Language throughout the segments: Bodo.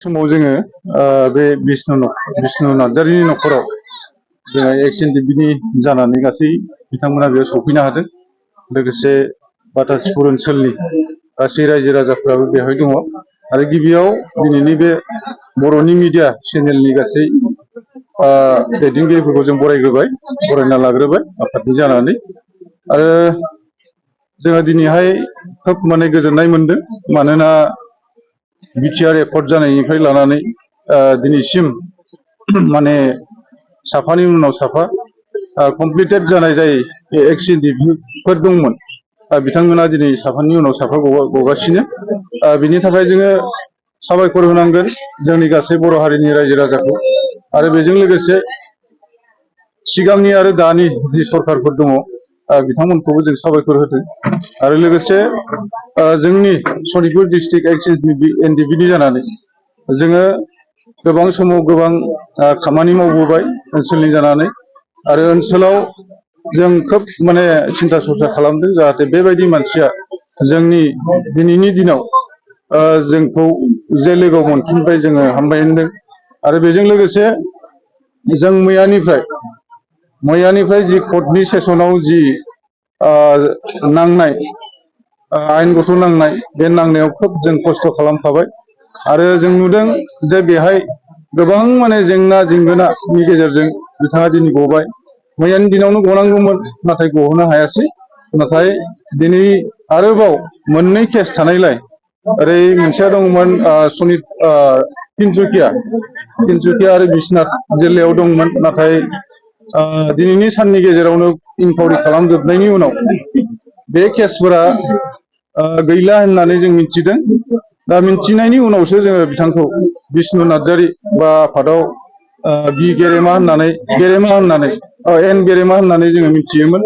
समाव जोङो बे बिष्णु नार्जारिनि न'खराव जोङो एक्स-एन-डि-पि नि जानानै गासै बिथांमोना बेयाव सफैनो हादों। लोगोसे बाटासिपुर ओनसोलनि गासै रायजो राजाफ्राबो बेवहाय दङ आरो गिबियाव दिनैनि बे बर'नि मिडिया चेनेलनि गासै दैदेनगिरिफोरखौ जों बरायना लाग्रोबाय आफादनि जानानै। आरो जोङो दिनैहाय खोब गोजोननाय मोनदों, मानोना बिटिआर एकर्ड जानायनिफ्राय लानानै दिनैसिम साफानि उनाव साफा कमप्लिटेड जानाय जाय एक्स-एन-डि-पि फोर दंमोन, बिथांमोना दिनै साफानि उनाव साफा गगासिनो। बिनि थाखाय जोङो साबायखर होनांगोन जोंनि गासै बर' हारिनि रायजो राजाखौ। आरो बेजों लोगोसे सिगांनि आरो दानि जि सरकारफोर दङ, बिथांमोनखौबो जों साबायखर होदों। आरो लोगोसे जोंनि सनितपुर डिस्ट्रिक्ट एक्स-एन-डि-पि जानानै जोङो गोबां समाव गोबां खामानि मावबोबाय ओनसोलनि जानानै। आरो ओनसोलाव जों खोब सिन्था सरसा खालामदों जाहाथे बेबायदि मानसिया जोंनि दिनैनि दिनाव जोंखौ जे लोगोआव मोनफिनबाय, जोङो हामबाय होनदों। आरो बेजों लोगोसे जों मैयानिफ्राय जि कर्टनि सेसनाव जि नांनाय आयेनगथ' नांनाय, बे नांनायाव खोब जों खस्थ' खालामखाबाय। आरो जों नुदों जे बेहाय गोबां जेंना जेंगोनानि गेजेरजों बिथाङा दिनै गबाय। मैयानि दिनावनो गनांगौमोन, नाथाय गहोनो हायासै। नाथाय दिनै आरोबाव मोननै केस थानायलाय, ओरै मोनसेया दंमोन तिनसुकिया आरो बिश्वनाथ जिल्लायाव दंमोन। नाथाय दिनैनि साननि गेजेरावनो इनकुवारि खालामजोबनायनि उनाव बे केसफोरा गैला होननानै जों मिथिदों। दा मिथिनायनि उनावसो जोङो बिथांखौ बिष्णु नार्जारि बा आफादाव एन गेरेमा होननानै जोङो मिथियोमोन।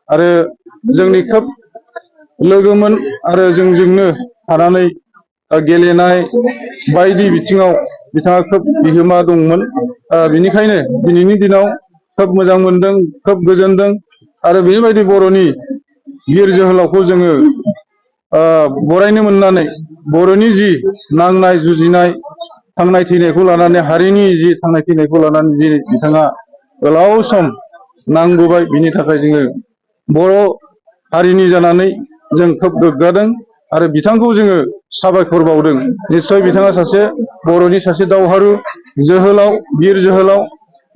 आरो जोंनि खोब लोगोमोन आरो जोंजोंनो थानानै गेलेनाय बायदि बिथिङाव बिथाङा खोब बिहोमा दंमोन। बेनिखायनो दिनैनि दिनाव खोब मोजां मोनदों, खोब गोजोनदों। आरो बेबायदि बर'नि बिर जोहोलावखौ जोङो बरायनो मोननानै, बर'नि जि नांनाय जुजिनाय थांनाय थैनायखौ लानानै, हारिनि जि थांनाय थैनायखौ लानानै जि बिथाङा गोलाव सम नांबोबाय, बिनि थाखाय जोङो बर' हारिनि जानानै जों खोब गोग्गादों आरो बिथांखौ जोङो साबायखर बावदों। निस्सय बिथाङा सासे बर'नि सासे दावहारु जोहोलाव, बिर जोहोलाव।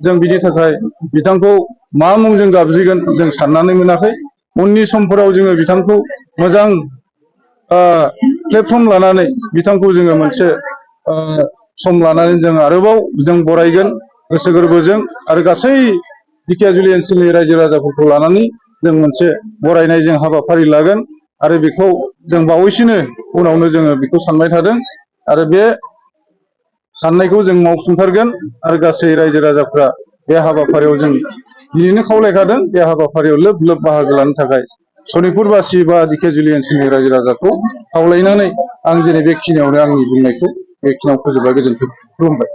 जों बिनि थाखाय बिथांखौ मा मुंजों गाबज्रिगोन जों साननानै मोनाखै। उननि समफोराव जोङो बिथांखौ मोजां प्लेटफर्म लानानै बिथांखौ जोङो मोनसे सम लानानै जों आरोबाव जों बरायगोन गोसो गोरबोजों। आरो गासै ढेकियाजुलि ओनसोलनि रायजो राजाफोरखौ लानानै जों मोनसे बरायनाय जों हाबाफारि लागोन। आरो बेखौ जों बावैसोनो उनावनो जोङो बेखौ सानबाय थादों। आरो बे साननायखौ जों मावफुंथारगोन। आरो गासै रायजो राजाफ्रा बे हाबाफारियाव जों दिनैनो खावलायखादों, बे हाबाफारियाव लोब लोब बाहागो लानो थाखाय सनितपुरबासि बा ढेकियाजुलि ओनसोलनि रायजो राजाखौ खावलायनानै आं दिनै बेखिनियावनो आंनि बुंनायखौ बेखिनियाव फोजोबबाय। गोजोन्थों, खुलुमबाय।